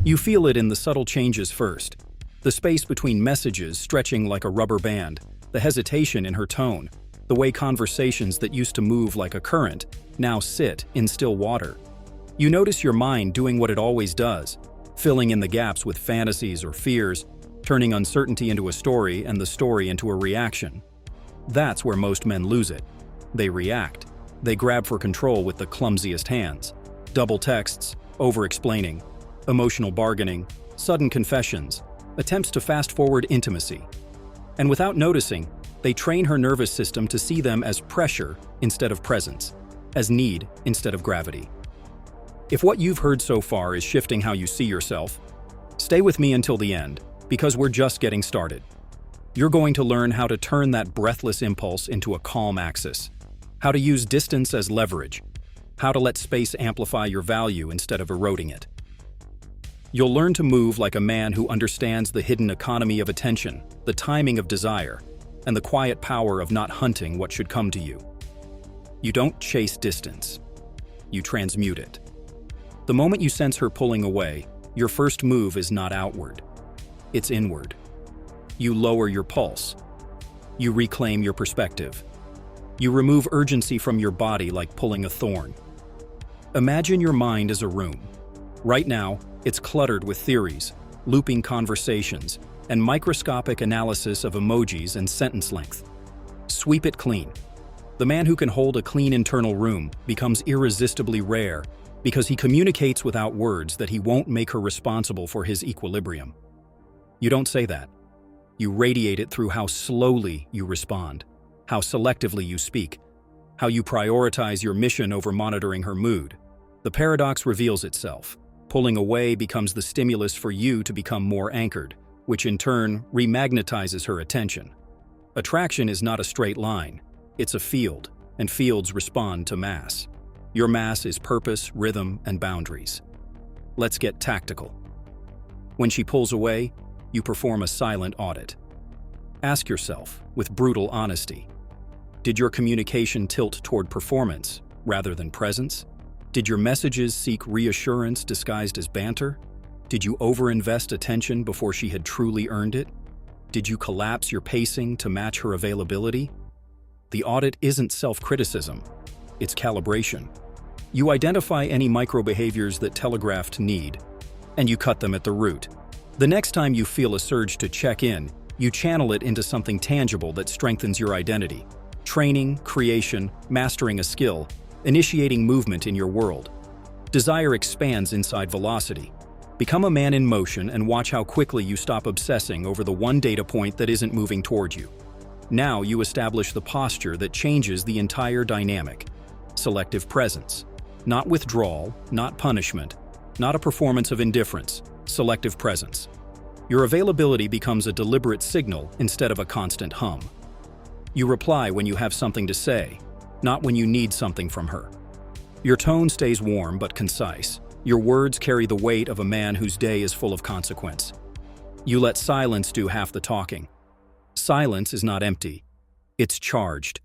You feel it in the subtle changes first. The space between messages stretching like a rubber band, the hesitation in her tone, the way conversations that used to move like a current now sit in still water. You notice your mind doing what it always does, filling in the gaps with fantasies or fears, turning uncertainty into a story and the story into a reaction. That's where most men lose it. They react. They grab for control with the clumsiest hands. Double texts, over-explaining, emotional bargaining, sudden confessions, attempts to fast-forward intimacy. And without noticing, they train her nervous system to see them as pressure instead of presence, as need instead of gravity. If what you've heard so far is shifting how you see yourself, stay with me until the end, because we're just getting started. You're going to learn how to turn that breathless impulse into a calm axis, how to use distance as leverage, how to let space amplify your value instead of eroding it. You'll learn to move like a man who understands the hidden economy of attention, the timing of desire, and the quiet power of not hunting what should come to you. You don't chase distance. You transmute it. The moment you sense her pulling away, your first move is not outward. It's inward. You lower your pulse. You reclaim your perspective. You remove urgency from your body like pulling a thorn. Imagine your mind as a room. Right now, it's cluttered with theories, looping conversations, and microscopic analysis of emojis and sentence length. Sweep it clean. The man who can hold a clean internal room becomes irresistibly rare because he communicates without words that he won't make her responsible for his equilibrium. You don't say that. You radiate it through how slowly you respond, how selectively you speak, how you prioritize your mission over monitoring her mood. The paradox reveals itself. Pulling away becomes the stimulus for you to become more anchored, which in turn remagnetizes her attention. Attraction is not a straight line. It's a field, and fields respond to mass. Your mass is purpose, rhythm, and boundaries. Let's get tactical. When she pulls away, you perform a silent audit. Ask yourself, with brutal honesty, did your communication tilt toward performance rather than presence? Did your messages seek reassurance disguised as banter? Did you overinvest attention before she had truly earned it? Did you collapse your pacing to match her availability? The audit isn't self-criticism, it's calibration. You identify any micro-behaviors that telegraphed need, and you cut them at the root. The next time you feel a surge to check in, you channel it into something tangible that strengthens your identity. Training, creation, mastering a skill, initiating movement in your world. Desire expands inside velocity. Become a man in motion and watch how quickly you stop obsessing over the one data point that isn't moving toward you. Now you establish the posture that changes the entire dynamic. Selective presence. Not withdrawal, not punishment, not a performance of indifference. Selective presence. Your availability becomes a deliberate signal instead of a constant hum. You reply when you have something to say, not when you need something from her. Your tone stays warm but concise. Your words carry the weight of a man whose day is full of consequence. You let silence do half the talking. Silence is not empty. It's charged.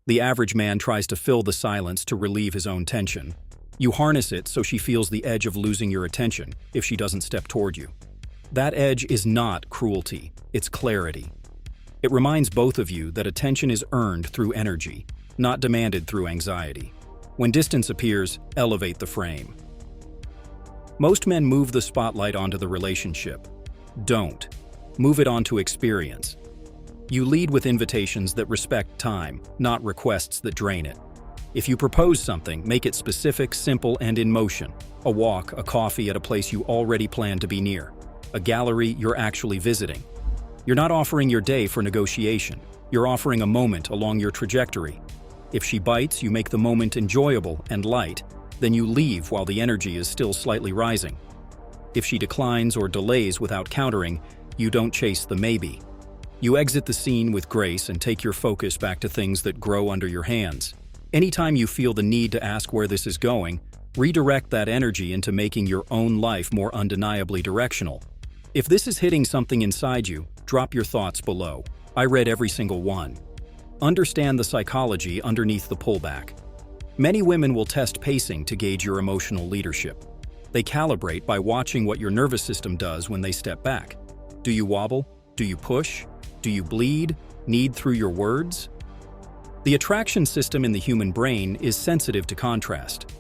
The average man tries to fill the silence to relieve his own tension. You harness it so she feels the edge of losing your attention if she doesn't step toward you. That edge is not cruelty, it's clarity. It reminds both of you that attention is earned through energy, not demanded through anxiety. When distance appears, elevate the frame. Most men move the spotlight onto the relationship. Don't. Move it onto experience. You lead with invitations that respect time, not requests that drain it. If you propose something, make it specific, simple, and in motion. A walk, a coffee at a place you already plan to be near. A gallery you're actually visiting. You're not offering your day for negotiation. You're offering a moment along your trajectory. If she bites, you make the moment enjoyable and light, then you leave while the energy is still slightly rising. If she declines or delays without countering, you don't chase the maybe. You exit the scene with grace and take your focus back to things that grow under your hands. Anytime you feel the need to ask where this is going, redirect that energy into making your own life more undeniably directional. If this is hitting something inside you, drop your thoughts below. I read every single one. Understand the psychology underneath the pullback. Many women will test pacing to gauge your emotional leadership. They calibrate by watching what your nervous system does when they step back. Do you wobble? Do you push? Do you bleed? Need through your words? The attraction system in the human brain is sensitive to contrast.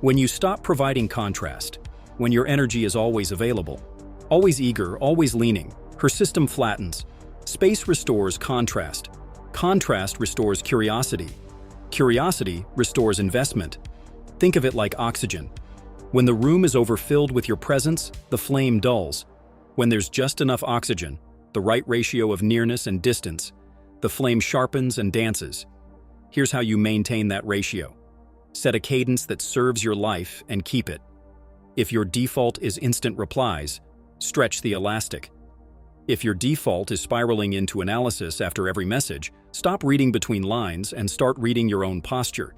When you stop providing contrast, when your energy is always available, always eager, always leaning, her system flattens. Space restores contrast. Contrast restores curiosity. Curiosity restores investment. Think of it like oxygen. When the room is overfilled with your presence, the flame dulls. When there's just enough oxygen, the right ratio of nearness and distance, the flame sharpens and dances. Here's how you maintain that ratio. Set a cadence that serves your life and keep it. If your default is instant replies, stretch the elastic. If your default is spiraling into analysis after every message, stop reading between lines and start reading your own posture.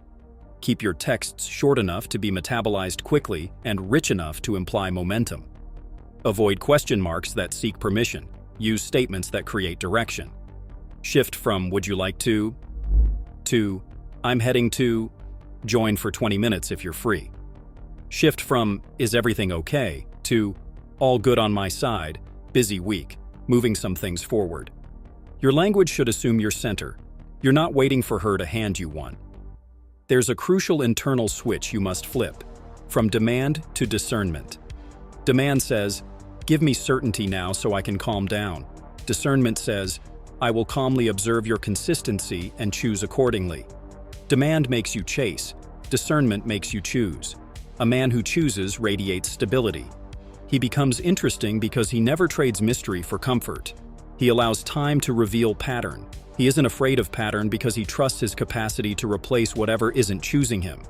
Keep your texts short enough to be metabolized quickly and rich enough to imply momentum. Avoid question marks that seek permission. Use statements that create direction. Shift from "would you like to" "I'm heading to," join for 20 minutes if you're free. Shift from "is everything okay" to "all good on my side, busy week," moving some things forward. Your language should assume your center. You're not waiting for her to hand you one. There's a crucial internal switch you must flip, from demand to discernment. Demand says, "Give me certainty now so I can calm down." Discernment says, "I will calmly observe your consistency and choose accordingly." Demand makes you chase. Discernment makes you choose. A man who chooses radiates stability. He becomes interesting because he never trades mystery for comfort. He allows time to reveal pattern. He isn't afraid of pattern because he trusts his capacity to replace whatever isn't choosing him.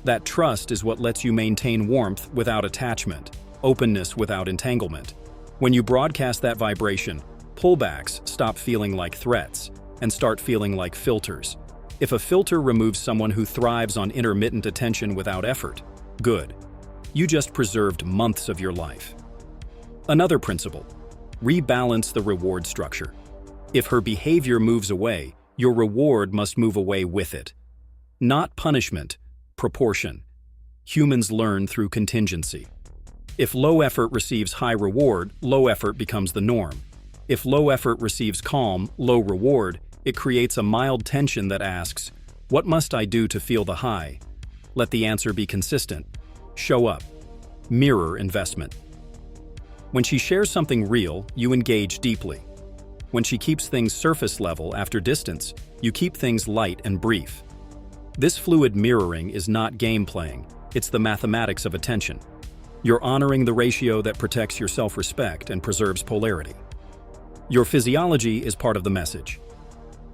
That trust is what lets you maintain warmth without attachment, openness without entanglement. When you broadcast that vibration, pullbacks stop feeling like threats and start feeling like filters. If a filter removes someone who thrives on intermittent attention without effort, good. You just preserved months of your life. Another principle: rebalance the reward structure. If her behavior moves away, your reward must move away with it. Not punishment, proportion. Humans learn through contingency. If low effort receives high reward, low effort becomes the norm. If low effort receives calm, low reward, it creates a mild tension that asks, "What must I do to feel the high?" Let the answer be consistent. Show up. Mirror investment. When she shares something real, you engage deeply. When she keeps things surface level after distance, you keep things light and brief. This fluid mirroring is not game playing, it's the mathematics of attention. You're honoring the ratio that protects your self-respect and preserves polarity. Your physiology is part of the message.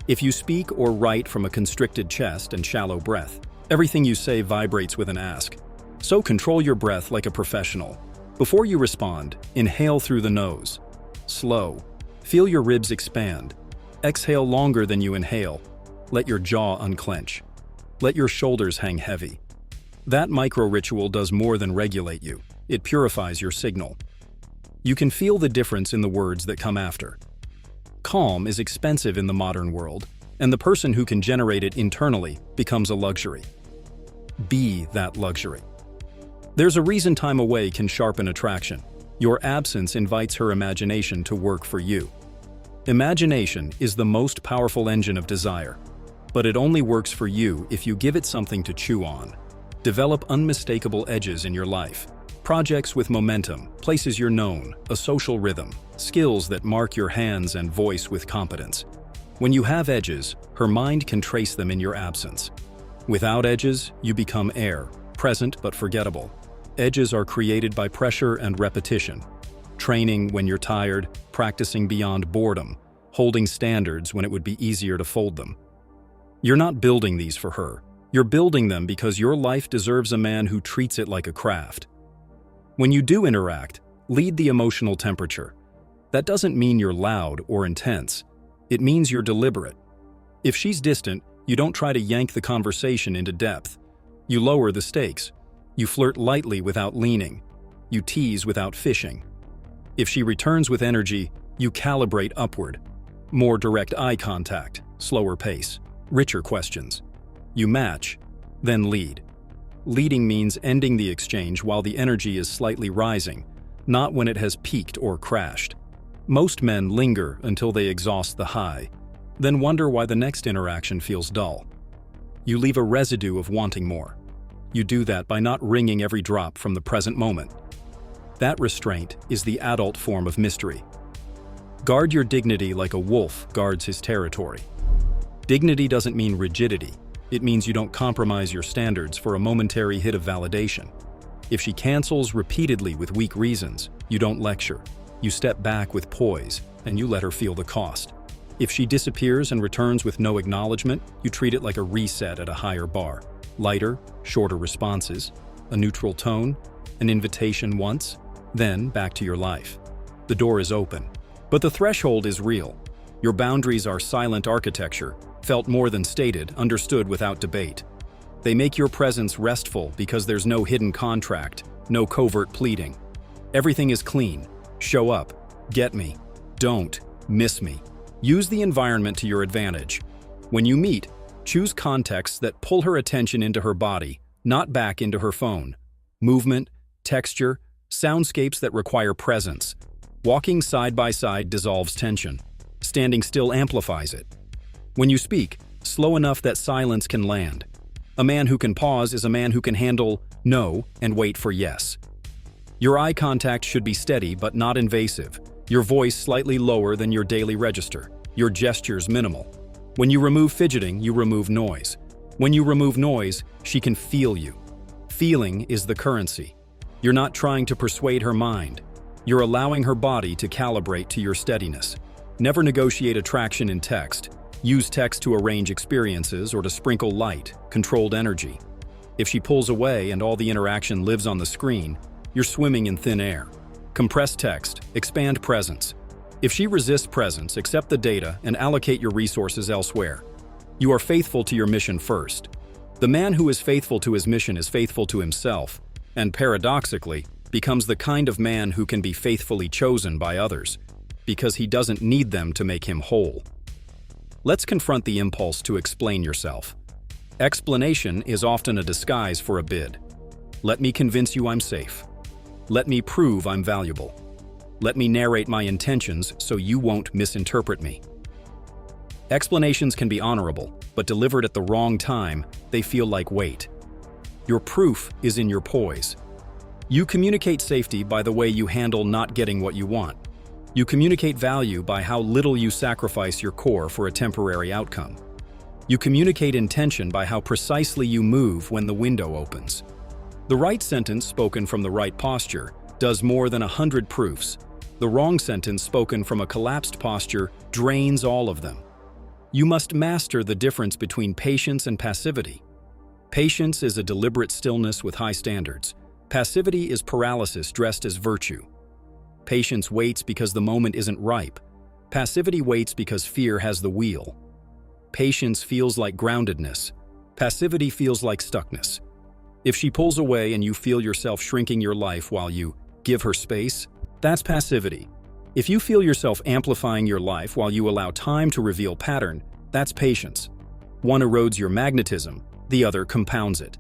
If you speak or write from a constricted chest and shallow breath, everything you say vibrates with an ask. So control your breath like a professional. Before you respond, inhale through the nose. Slow. Feel your ribs expand. Exhale longer than you inhale. Let your jaw unclench. Let your shoulders hang heavy. That micro-ritual does more than regulate you. It purifies your signal. You can feel the difference in the words that come after. Calm is expensive in the modern world, and the person who can generate it internally becomes a luxury. Be that luxury. There's a reason time away can sharpen attraction. Your absence invites her imagination to work for you. Imagination is the most powerful engine of desire, but it only works for you if you give it something to chew on. Develop unmistakable edges in your life. Projects with momentum, places you're known, a social rhythm, skills that mark your hands and voice with competence. When you have edges, her mind can trace them in your absence. Without edges, you become air, present but forgettable. Edges are created by pressure and repetition. Training when you're tired, practicing beyond boredom, holding standards when it would be easier to fold them. You're not building these for her. You're building them because your life deserves a man who treats it like a craft. When you do interact, lead the emotional temperature. That doesn't mean you're loud or intense. It means you're deliberate. If she's distant, you don't try to yank the conversation into depth. You lower the stakes. You flirt lightly without leaning. You tease without fishing. If she returns with energy, you calibrate upward. More direct eye contact, slower pace, richer questions. You match, then lead. Leading means ending the exchange while the energy is slightly rising, not when it has peaked or crashed. Most men linger until they exhaust the high, then wonder why the next interaction feels dull. You leave a residue of wanting more. You do that by not wringing every drop from the present moment. That restraint is the adult form of mystery. Guard your dignity like a wolf guards his territory. Dignity doesn't mean rigidity. It means you don't compromise your standards for a momentary hit of validation. If she cancels repeatedly with weak reasons, you don't lecture. You step back with poise, and you let her feel the cost. If she disappears and returns with no acknowledgement, you treat it like a reset at a higher bar. Lighter, shorter responses, a neutral tone, an invitation once, then back to your life. The door is open, but the threshold is real. Your boundaries are silent architecture, felt more than stated, understood without debate. They make your presence restful because there's no hidden contract, no covert pleading. Everything is clean. Show up. Get me. Don't miss me. Use the environment to your advantage. When you meet, choose contexts that pull her attention into her body, not back into her phone. Movement, texture, soundscapes that require presence. Walking side by side dissolves tension. Standing still amplifies it. When you speak, slow enough that silence can land. A man who can pause is a man who can handle no and wait for yes. Your eye contact should be steady but not invasive. Your voice slightly lower than your daily register. Your gestures minimal. When you remove fidgeting, you remove noise. When you remove noise, she can feel you. Feeling is the currency. You're not trying to persuade her mind. You're allowing her body to calibrate to your steadiness. Never negotiate attraction in text. Use text to arrange experiences or to sprinkle light, controlled energy. If she pulls away and all the interaction lives on the screen, you're swimming in thin air. Compress text, expand presence. If she resists presence, accept the data and allocate your resources elsewhere. You are faithful to your mission first. The man who is faithful to his mission is faithful to himself, and paradoxically, becomes the kind of man who can be faithfully chosen by others, because he doesn't need them to make him whole. Let's confront the impulse to explain yourself. Explanation is often a disguise for a bid. Let me convince you I'm safe. Let me prove I'm valuable. Let me narrate my intentions so you won't misinterpret me. Explanations can be honorable, but delivered at the wrong time, they feel like weight. Your proof is in your poise. You communicate safety by the way you handle not getting what you want. You communicate value by how little you sacrifice your core for a temporary outcome. You communicate intention by how precisely you move when the window opens. The right sentence spoken from the right posture does more than 100 proofs. The wrong sentence spoken from a collapsed posture drains all of them. You must master the difference between patience and passivity. Patience is a deliberate stillness with high standards. Passivity is paralysis dressed as virtue. Patience waits because the moment isn't ripe. Passivity waits because fear has the wheel. Patience feels like groundedness. Passivity feels like stuckness. If she pulls away and you feel yourself shrinking your life while you give her space, that's passivity. If you feel yourself amplifying your life while you allow time to reveal pattern, that's patience. One erodes your magnetism, the other compounds it.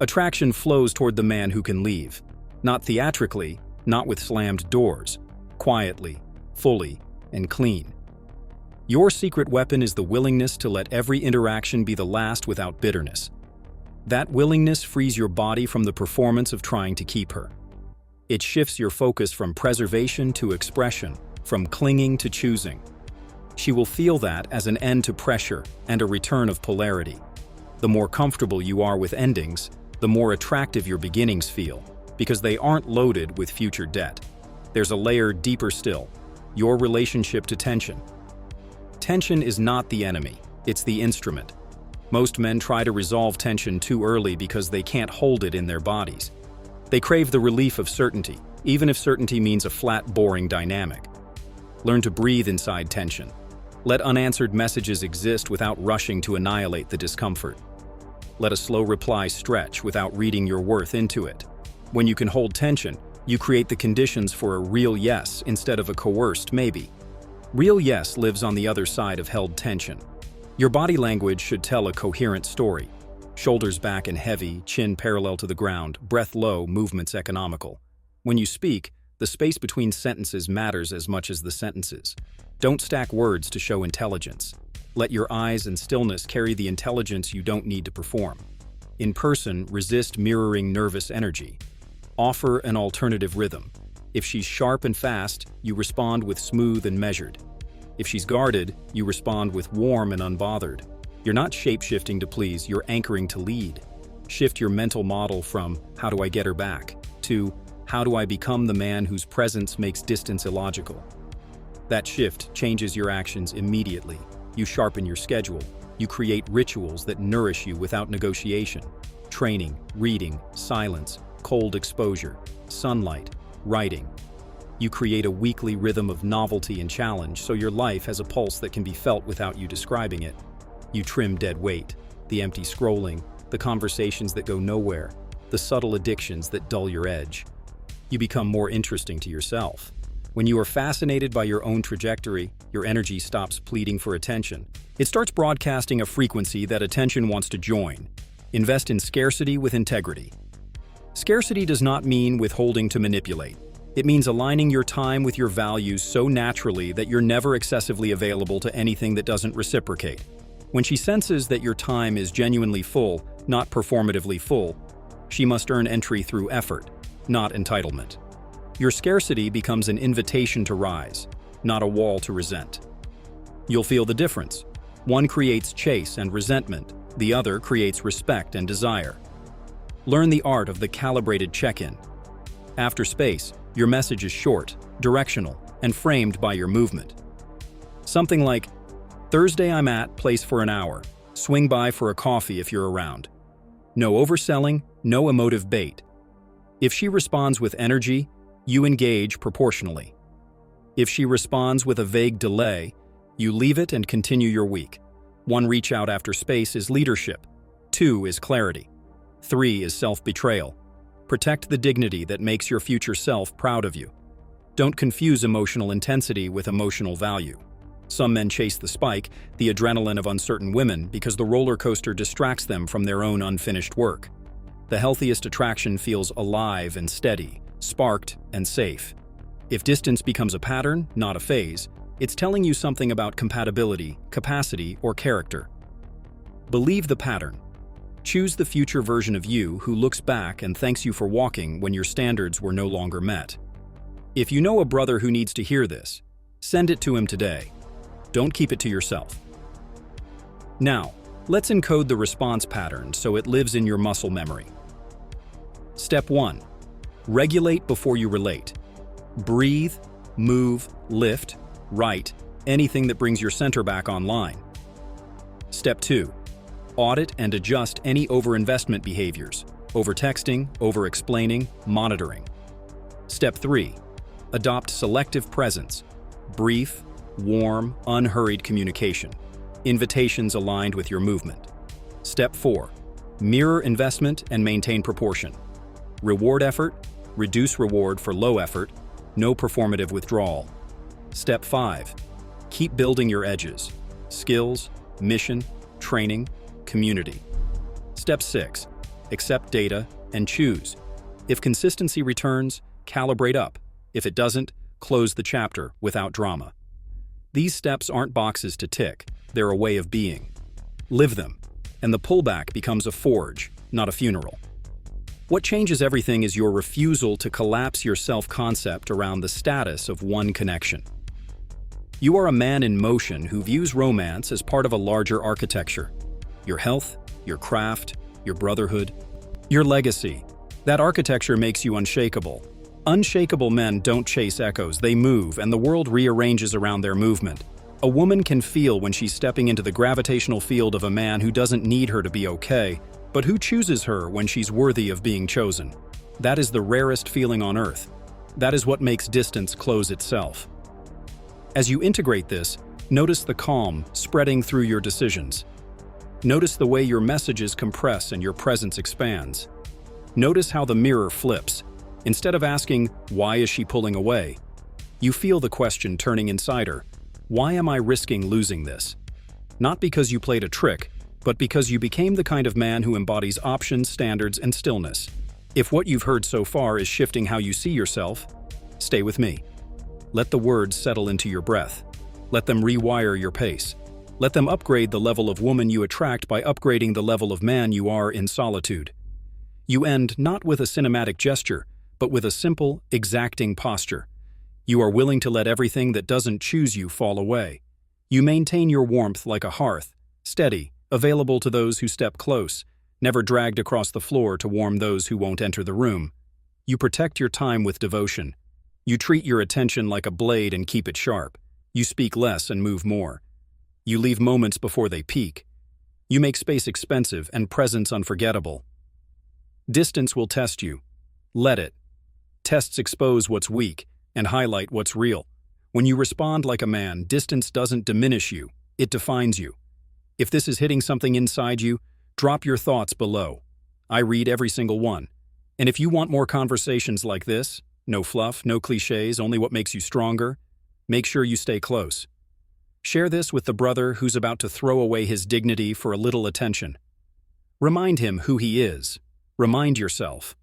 Attraction flows toward the man who can leave. Not theatrically, not with slammed doors. Quietly, fully, and clean. Your secret weapon is the willingness to let every interaction be the last without bitterness. That willingness frees your body from the performance of trying to keep her. It shifts your focus from preservation to expression, from clinging to choosing. She will feel that as an end to pressure and a return of polarity. The more comfortable you are with endings, the more attractive your beginnings feel, because they aren't loaded with future debt. There's a layer deeper still, your relationship to tension. Tension is not the enemy, it's the instrument. Most men try to resolve tension too early because they can't hold it in their bodies. They crave the relief of certainty, even if certainty means a flat, boring dynamic. Learn to breathe inside tension. Let unanswered messages exist without rushing to annihilate the discomfort. Let a slow reply stretch without reading your worth into it. When you can hold tension, you create the conditions for a real yes instead of a coerced maybe. Real yes lives on the other side of held tension. Your body language should tell a coherent story. Shoulders back and heavy, chin parallel to the ground, breath low, movements economical. When you speak, the space between sentences matters as much as the sentences. Don't stack words to show intelligence. Let your eyes and stillness carry the intelligence you don't need to perform. In person, resist mirroring nervous energy. Offer an alternative rhythm. If she's sharp and fast, you respond with smooth and measured. If she's guarded, you respond with warm and unbothered. You're not shape-shifting to please, you're anchoring to lead. Shift your mental model from, how do I get her back, to, how do I become the man whose presence makes distance illogical? That shift changes your actions immediately. You sharpen your schedule. You create rituals that nourish you without negotiation. Training, reading, silence, cold exposure, sunlight, writing. You create a weekly rhythm of novelty and challenge so your life has a pulse that can be felt without you describing it. You trim dead weight, the empty scrolling, the conversations that go nowhere, the subtle addictions that dull your edge. You become more interesting to yourself. When you are fascinated by your own trajectory, your energy stops pleading for attention. It starts broadcasting a frequency that attention wants to join. Invest in scarcity with integrity. Scarcity does not mean withholding to manipulate. It means aligning your time with your values so naturally that you're never excessively available to anything that doesn't reciprocate. When she senses that your time is genuinely full, not performatively full, she must earn entry through effort, not entitlement. Your scarcity becomes an invitation to rise, not a wall to resent. You'll feel the difference. One creates chase and resentment, the other creates respect and desire. Learn the art of the calibrated check-in. After space, your message is short, directional, and framed by your movement. Something like, Thursday I'm at place for an hour. Swing by for a coffee if you're around. No overselling, no emotive bait. If she responds with energy, you engage proportionally. If she responds with a vague delay, you leave it and continue your week. 1 reach out after space is leadership. 2 is clarity. 3 is self-betrayal. Protect the dignity that makes your future self proud of you. Don't confuse emotional intensity with emotional value. Some men chase the spike, the adrenaline of uncertain women, because the roller coaster distracts them from their own unfinished work. The healthiest attraction feels alive and steady, sparked and safe. If distance becomes a pattern, not a phase, it's telling you something about compatibility, capacity, or character. Believe the pattern. Choose the future version of you who looks back and thanks you for walking when your standards were no longer met. If you know a brother who needs to hear this, send it to him today. Don't keep it to yourself. Now, let's encode the response pattern so it lives in your muscle memory. Step 1. Regulate before you relate. Breathe, move, lift, write, anything that brings your center back online. Step 2. Audit and adjust any overinvestment behaviors, over-texting, over-explaining, monitoring. Step 3. Adopt selective presence. Brief, warm, unhurried communication. Invitations aligned with your movement. Step 4. Mirror investment and maintain proportion. Reward effort, reduce reward for low effort, no performative withdrawal. Step 5. Keep building your edges. Skills, mission, training, community. Step 6. Accept data and choose. If consistency returns, calibrate up. If it doesn't, close the chapter without drama. These steps aren't boxes to tick, they're a way of being. Live them, and the pullback becomes a forge, not a funeral. What changes everything is your refusal to collapse your self-concept around the status of one connection. You are a man in motion who views romance as part of a larger architecture. Your health, your craft, your brotherhood, your legacy. That architecture makes you unshakable. Unshakable men don't chase echoes, they move, and the world rearranges around their movement. A woman can feel when she's stepping into the gravitational field of a man who doesn't need her to be okay, but who chooses her when she's worthy of being chosen. That is the rarest feeling on earth. That is what makes distance close itself. As you integrate this, notice the calm spreading through your decisions. Notice the way your messages compress and your presence expands. Notice how the mirror flips. Instead of asking, "Why is she pulling away?" you feel the question turning inside her. Why am I risking losing this? Not because you played a trick, but because you became the kind of man who embodies options, standards, and stillness. If what you've heard so far is shifting how you see yourself, stay with me. Let the words settle into your breath. Let them rewire your pace. Let them upgrade the level of woman you attract by upgrading the level of man you are in solitude. You end not with a cinematic gesture, but with a simple, exacting posture. You are willing to let everything that doesn't choose you fall away. You maintain your warmth like a hearth, steady, available to those who step close, never dragged across the floor to warm those who won't enter the room. You protect your time with devotion. You treat your attention like a blade and keep it sharp. You speak less and move more. You leave moments before they peak. You make space expensive and presence unforgettable. Distance will test you. Let it. Tests expose what's weak and highlight what's real. When you respond like a man, distance doesn't diminish you, it defines you. If this is hitting something inside you, drop your thoughts below. I read every single one. And if you want more conversations like this, no fluff, no cliches, only what makes you stronger, make sure you stay close. Share this with the brother who's about to throw away his dignity for a little attention. Remind him who he is. Remind yourself.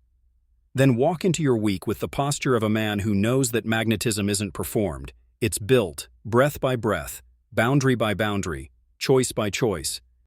Then walk into your week with the posture of a man who knows that magnetism isn't performed. It's built, breath by breath, boundary by boundary, choice by choice.